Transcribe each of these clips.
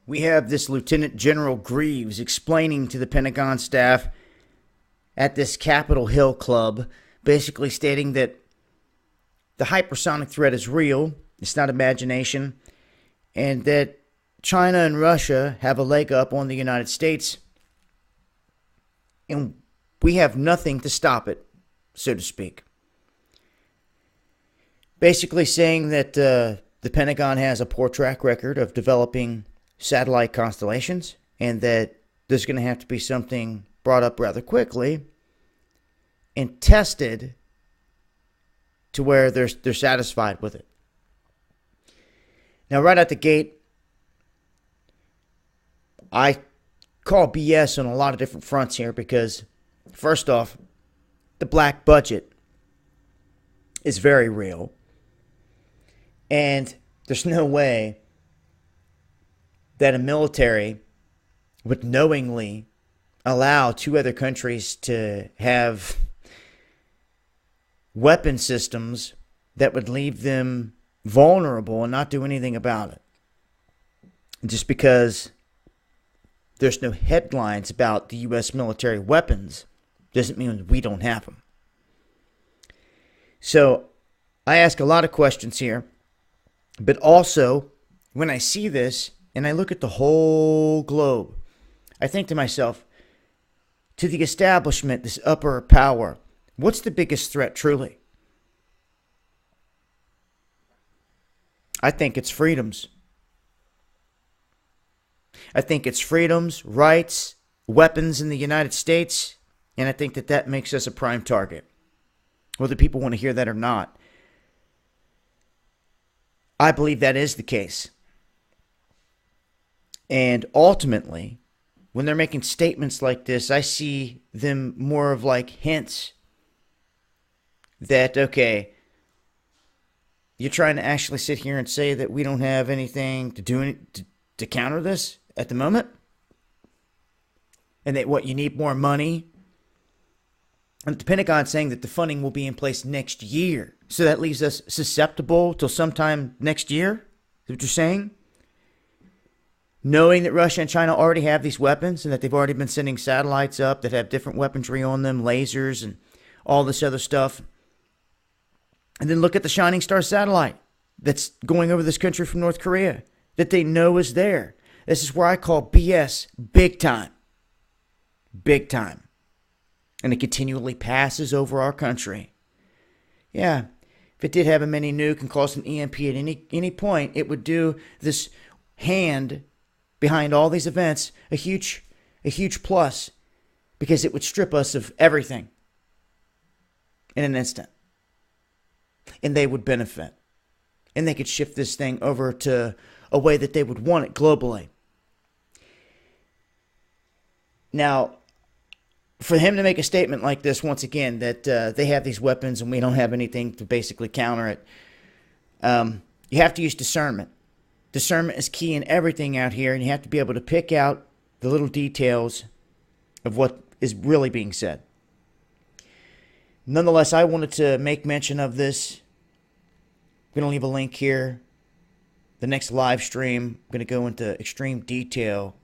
we have this Lieutenant General Greaves explaining to the Pentagon staff at this Capitol Hill Club, basically stating that the hypersonic threat is real, it's not imagination, and that China and Russia have a leg up on the United States, and we have nothing to stop it, so to speak. Basically saying that the Pentagon has a poor track record of developing satellite constellations, and that there's going to have to be something brought up rather quickly and tested to where they're satisfied with it. Now, right out the gate, I call BS on a lot of different fronts here because, first off, the black budget is very real. And there's no way that a military would knowingly allow two other countries to have weapon systems that would leave them vulnerable and not do anything about it. Just because there's no headlines about the U.S. military weapons doesn't mean we don't have them. So I ask a lot of questions here, but also when I see this and I look at the whole globe, I think to myself, to the establishment, this upper power, what's the biggest threat truly? I think it's freedoms. I think it's freedoms, rights, weapons in the United States, and I think that that makes us a prime target. Whether people want to hear that or not, I believe that is the case. And ultimately, when they're making statements like this, I see them more of like hints that, okay, you're trying to actually sit here and say that we don't have anything to do to counter this at the moment? And that what, you need more money? And the Pentagon's saying that the funding will be in place next year. So that leaves us susceptible till sometime next year? Is that what you're saying? Knowing that Russia and China already have these weapons and that they've already been sending satellites up that have different weaponry on them, lasers and all this other stuff. And then look at the Shining Star satellite that's going over this country from North Korea that they know is there. This is where I call BS big time. Big time. And it continually passes over our country. Yeah, if it did have a mini nuke and cause an EMP at any point, it would do this hand behind all these events a huge plus, because it would strip us of everything in an instant. And they would benefit. And they could shift this thing over to a way that they would want it globally. Now, for him to make a statement like this, once again, that they have these weapons and we don't have anything to basically counter it, you have to use discernment. Discernment is key in everything out here, and you have to be able to pick out the little details of what is really being said. Nonetheless, I wanted to make mention of this. I'm going to leave a link here. The next live stream, I'm going to go into extreme detail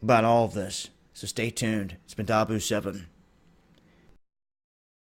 about all of this. So stay tuned. It's been Dabu7.